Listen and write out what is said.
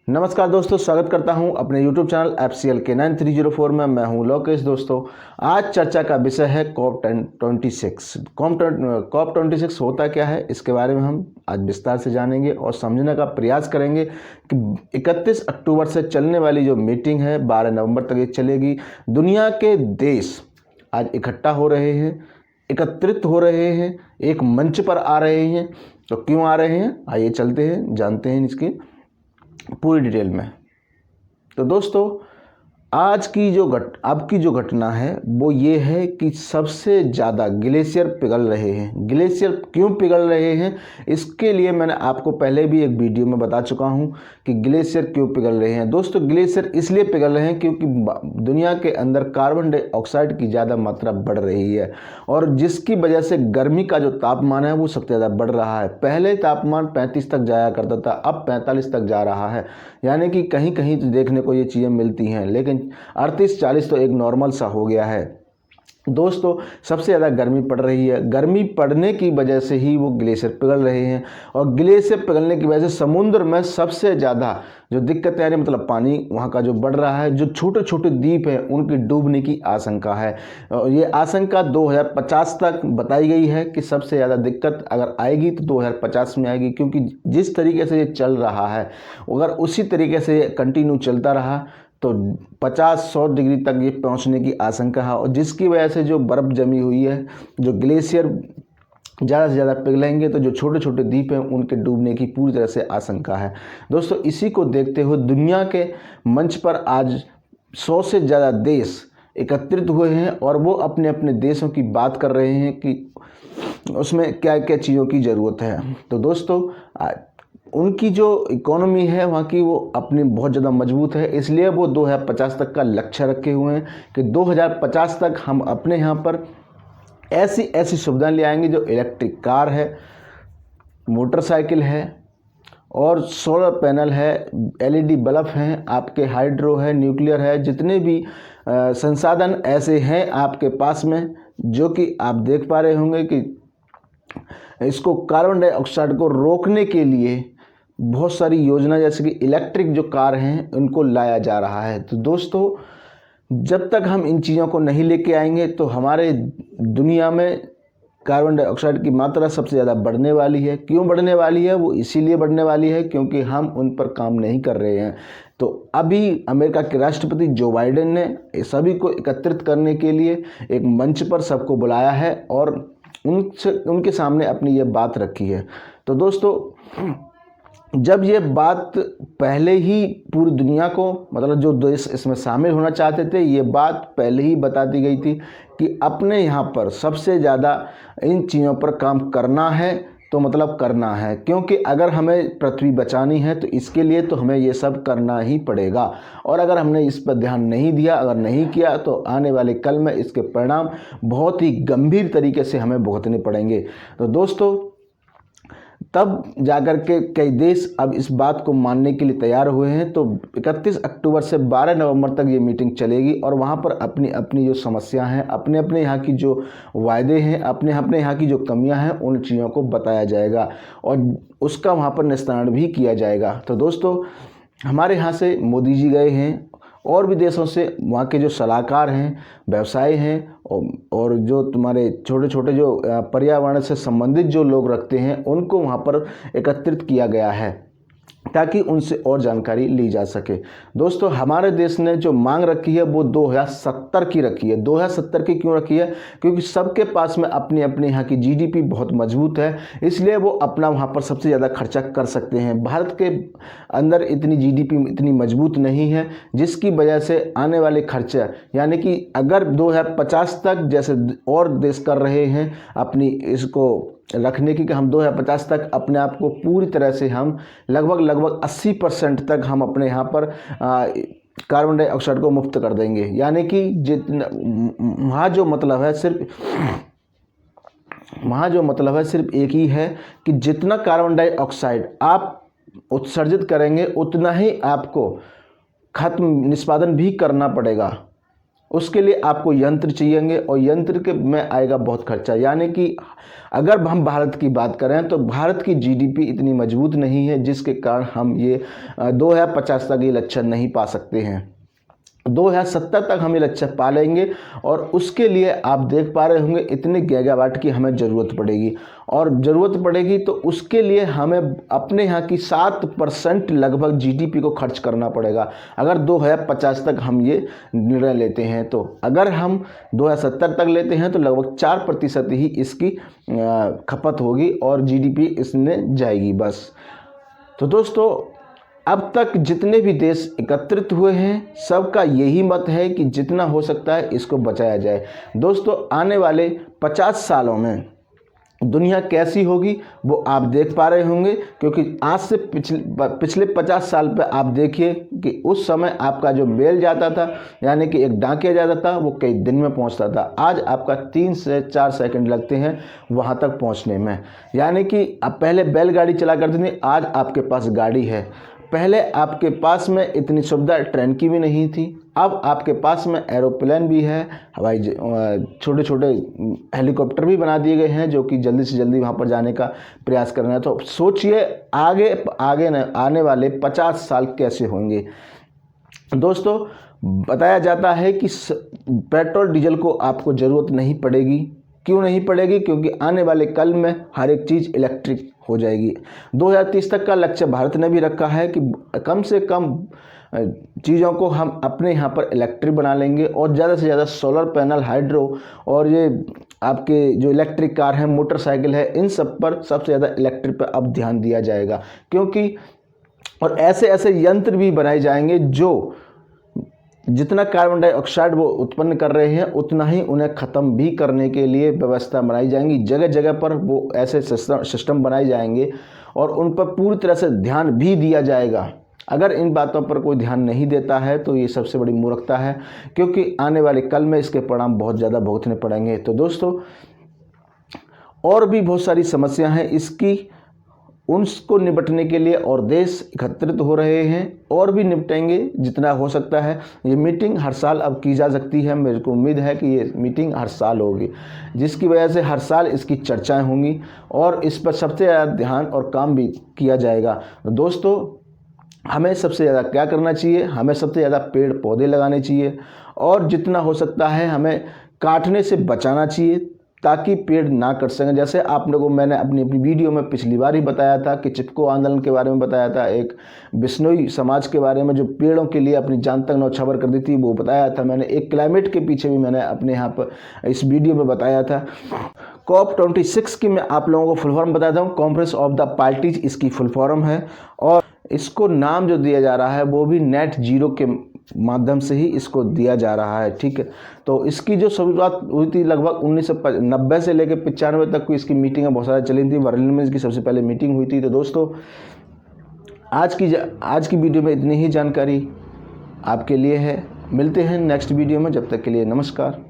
नमस्कार दोस्तों, स्वागत करता हूं अपने YouTube चैनल FCL के 9304 में। मैं हूं लोकेश। दोस्तों, आज चर्चा का विषय है COP26। COP26 होता क्या है, इसके बारे में हम आज विस्तार से जानेंगे और समझने का प्रयास करेंगे कि 31 अक्टूबर से चलने वाली जो मीटिंग है 12 नवंबर तक ये चलेगी। दुनिया के देश आज इकट्ठा हो रहे हैं, एकत्रित हो रहे हैं, एक मंच पर आ रहे हैं। तो क्यों आ रहे हैं, आइए चलते हैं, जानते हैं इसकी पूरी डिटेल में। तो दोस्तों, अब की जो घटना है वो ये है कि सबसे ज़्यादा ग्लेशियर पिघल रहे हैं। ग्लेशियर क्यों पिघल रहे हैं, इसके लिए मैंने आपको पहले भी एक वीडियो में बता चुका हूं कि ग्लेशियर क्यों पिघल रहे हैं। दोस्तों, ग्लेशियर इसलिए पिघल रहे हैं क्योंकि दुनिया के अंदर कार्बन डाइऑक्साइड की ज़्यादा मात्रा बढ़ रही है और जिसकी वजह से गर्मी का जो तापमान है वो सबसे ज़्यादा बढ़ रहा है। पहले तापमान 35 तक जाया करता था, अब 45 तक जा रहा है। यानी कि कहीं कहीं तो देखने को ये चीज़ें मिलती हैं, लेकिन 38-40 तो एक नॉर्मल सा हो गया है। दोस्तों, सबसे ज़्यादा गर्मी पड़ रही है। गर्मी पड़ने की वजह से ही वो ग्लेशियर पिघल रहे हैं और ग्लेशियर पिघलने की वजह से समुद्र में सबसे ज़्यादा जो दिक्कतें आ रही, मतलब पानी वहाँ का जो बढ़ रहा है, जो छोटे छोटे द्वीप हैं उनकी डूबने की आशंका है। और ये आशंका 2050 तक बताई गई है कि सबसे ज़्यादा दिक्कत अगर आएगी तो 2050 में आएगी, क्योंकि जिस तरीके से ये चल रहा है अगर उसी तरीके से ये कंटिन्यू चलता रहा तो 50-100 डिग्री तक ये पहुंचने की आशंका है। और जिसकी वजह से जो बर्फ़ जमी हुई है, जो ग्लेशियर ज़्यादा से ज़्यादा पिघलेंगे तो जो छोटे छोटे द्वीप हैं उनके डूबने की पूरी तरह से आशंका है। दोस्तों, इसी को देखते हुए दुनिया के मंच पर आज 100 से ज़्यादा देश एकत्रित हुए हैं और वो अपने अपने देशों की बात कर रहे हैं कि उसमें क्या क्या चीज़ों की ज़रूरत है। तो दोस्तों, उनकी जो इकोनॉमी है वहाँ की वो अपनी बहुत ज़्यादा मजबूत है, इसलिए वो 2050 तक का लक्ष्य रखे हुए हैं कि 2050 तक हम अपने यहाँ पर ऐसी ऐसी सुविधाएं ले आएंगे जो इलेक्ट्रिक कार है, मोटरसाइकिल है और सोलर पैनल है, LED बल्ब हैं, आपके हाइड्रो है, न्यूक्लियर है, जितने भी संसाधन ऐसे हैं आपके पास में, जो कि आप देख पा रहे होंगे कि इसको कार्बन डाइऑक्साइड को रोकने के लिए बहुत सारी योजना जैसे कि इलेक्ट्रिक जो कार हैं उनको लाया जा रहा है। तो दोस्तों, जब तक हम इन चीज़ों को नहीं लेके आएंगे तो हमारे दुनिया में कार्बन डाइऑक्साइड की मात्रा सबसे ज़्यादा बढ़ने वाली है। क्यों बढ़ने वाली है, वो इसीलिए बढ़ने वाली है क्योंकि हम उन पर काम नहीं कर रहे हैं। तो अभी अमेरिका के राष्ट्रपति जो बाइडेन ने सभी को एकत्रित करने के लिए एक मंच पर सबको बुलाया है और उनके सामने अपनी ये बात रखी है। तो दोस्तों, जब ये बात पहले ही पूरी दुनिया को, मतलब जो देश इसमें शामिल होना चाहते थे, ये बात पहले ही बता दी गई थी कि अपने यहाँ पर सबसे ज़्यादा इन चीज़ों पर काम करना है तो मतलब करना है, क्योंकि अगर हमें पृथ्वी बचानी है तो इसके लिए तो हमें ये सब करना ही पड़ेगा। और अगर हमने इस पर ध्यान नहीं दिया, अगर नहीं किया, तो आने वाले कल में इसके परिणाम बहुत ही गंभीर तरीके से हमें भुगतने पड़ेंगे। तो दोस्तों, तब जाकर के कई देश अब इस बात को मानने के लिए तैयार हुए हैं। तो 31 अक्टूबर से 12 नवंबर तक ये मीटिंग चलेगी और वहाँ पर अपनी अपनी जो समस्या हैं, अपने अपने यहाँ की जो वायदे हैं, अपने अपने यहाँ की जो कमियाँ हैं, उन चीज़ों को बताया जाएगा और उसका वहाँ पर निस्तारण भी किया जाएगा। तो दोस्तों, हमारे यहाँ से मोदी जी गए हैं और भी देशों से वहाँ के जो सलाहकार हैं, व्यवसायी हैं और जो तुम्हारे छोटे छोटे जो पर्यावरण से संबंधित जो लोग रखते हैं, उनको वहाँ पर एकत्रित किया गया है ताकि उनसे और जानकारी ली जा सके। दोस्तों, हमारे देश ने जो मांग रखी है वो 2070 की रखी है। 2070 की क्यों रखी है, क्योंकि सबके पास में अपनी अपने यहाँ की GDP बहुत मजबूत है, इसलिए वो अपना वहाँ पर सबसे ज़्यादा खर्चा कर सकते हैं। भारत के अंदर इतनी GDP इतनी मजबूत नहीं है, जिसकी वजह से आने वाले खर्चे, यानी कि अगर 2050 तक जैसे और देश कर रहे हैं अपनी इसको रखने की कि हम 2050 तक अपने आप को पूरी तरह से हम लगभग 80% तक हम अपने यहाँ पर कार्बन डाइऑक्साइड को मुक्त कर देंगे। यानी कि जितना वहाँ जो मतलब है सिर्फ एक ही है कि जितना कार्बन डाइऑक्साइड आप उत्सर्जित करेंगे उतना ही आपको खत्म निष्पादन भी करना पड़ेगा। उसके लिए आपको यंत्र चाहिएंगे और यंत्र के में आएगा बहुत खर्चा। यानी कि अगर हम भारत की बात करें तो भारत की जीडीपी इतनी मजबूत नहीं है, जिसके कारण हम ये 2050 तक ये लक्ष्य नहीं पा सकते हैं। 2070 तक हम ये लक्ष्य पा लेंगे और उसके लिए आप देख पा रहे होंगे इतने गीगावाट की हमें ज़रूरत पड़ेगी, और ज़रूरत पड़ेगी तो उसके लिए हमें अपने यहाँ की 7% लगभग जीडीपी को खर्च करना पड़ेगा अगर 2050 तक हम ये निर्णय लेते हैं। तो अगर हम 2070 तक लेते हैं तो लगभग 4% ही इसकी खपत होगी और जीडीपी इसमें जाएगी बस। तो दोस्तों, अब तक जितने भी देश एकत्रित हुए हैं सबका यही मत है कि जितना हो सकता है इसको बचाया जाए। दोस्तों, आने वाले 50 सालों में दुनिया कैसी होगी वो आप देख पा रहे होंगे, क्योंकि आज से पिछले 50 साल पे आप देखिए कि उस समय आपका जो मेल जाता था, यानी कि एक डाकिया जाता था, वो कई दिन में पहुंचता था। आज आपका 3 से 4 सेकंड लगते हैं वहां तक पहुंचने में। यानी कि अब पहले बैलगाड़ी चला करती थी, आज आपके पास गाड़ी है। पहले आपके पास में इतनी सुविधा ट्रेन की भी नहीं थी, अब आपके पास में एरोप्लेन भी है, हवाई छोटे छोटे हेलीकॉप्टर भी बना दिए गए हैं जो कि जल्दी से जल्दी वहां पर जाने का प्रयास कर रहे हैं। तो सोचिए आगे आने वाले 50 साल कैसे होंगे। दोस्तों, बताया जाता है कि पेट्रोल डीजल को आपको ज़रूरत नहीं पड़ेगी। क्यों नहीं पड़ेगी? क्योंकि आने वाले कल में हर एक चीज़ इलेक्ट्रिक हो जाएगी। 2030 तक का लक्ष्य भारत ने भी रखा है कि कम से कम चीज़ों को हम अपने यहाँ पर इलेक्ट्रिक बना लेंगे और ज़्यादा से ज़्यादा सोलर पैनल, हाइड्रो और ये आपके जो इलेक्ट्रिक कार हैं, मोटरसाइकिल है, इन सब पर सबसे ज़्यादा इलेक्ट्रिक पर अब ध्यान दिया जाएगा। क्योंकि और ऐसे ऐसे यंत्र भी बनाए जाएंगे जो जितना कार्बन डाइऑक्साइड वो उत्पन्न कर रहे हैं उतना ही उन्हें ख़त्म भी करने के लिए व्यवस्था बनाई जाएंगी। जगह जगह पर वो ऐसे सिस्टम बनाए जाएंगे और उन पर पूरी तरह से ध्यान भी दिया जाएगा। अगर इन बातों पर कोई ध्यान नहीं देता है तो ये सबसे बड़ी मूर्खता है, क्योंकि आने वाले कल में इसके परिणाम बहुत ज़्यादा भुगतने पड़ेंगे। तो दोस्तों, और भी बहुत सारी समस्या हैं इसकी, उनको निपटने के लिए और देश एकत्रित हो रहे हैं और भी निपटेंगे जितना हो सकता है। ये मीटिंग हर साल अब की जा सकती है। मेरे को उम्मीद है कि ये मीटिंग हर साल होगी, जिसकी वजह से हर साल इसकी चर्चाएं होंगी और इस पर सबसे ज़्यादा ध्यान और काम भी किया जाएगा। दोस्तों, हमें सबसे ज़्यादा क्या करना चाहिए? हमें सबसे ज़्यादा पेड़ पौधे लगाने चाहिए और जितना हो सकता है हमें काटने से बचाना चाहिए ताकि पेड़ ना कट सकें। जैसे आप लोगों को मैंने अपनी वीडियो में पिछली बार ही बताया था कि चिपको आंदोलन के बारे में बताया था, एक बिश्नोई समाज के बारे में जो पेड़ों के लिए अपनी जान तक न्यौछावर कर दी थी, वो बताया था मैंने। एक क्लाइमेट के पीछे भी मैंने अपने यहाँ पर इस वीडियो में बताया था। COP26 की मैं आप लोगों को फुल फॉर्म बताता हूँ। कॉन्फ्रेंस ऑफ द पार्टीज इसकी फुल फॉर्म है और इसको नाम जो दिया जा रहा है वो भी नेट जीरो के माध्यम से ही इसको दिया जा रहा है। ठीक है, तो इसकी जो शुरुआत हुई थी लगभग 1990 से लेकर 95 तक की इसकी मीटिंगें बहुत सारी चली थी। बर्लिन में इसकी सबसे पहले मीटिंग हुई थी। तो दोस्तों, आज की वीडियो में इतनी ही जानकारी आपके लिए है। मिलते हैं नेक्स्ट वीडियो में, जब तक के लिए नमस्कार।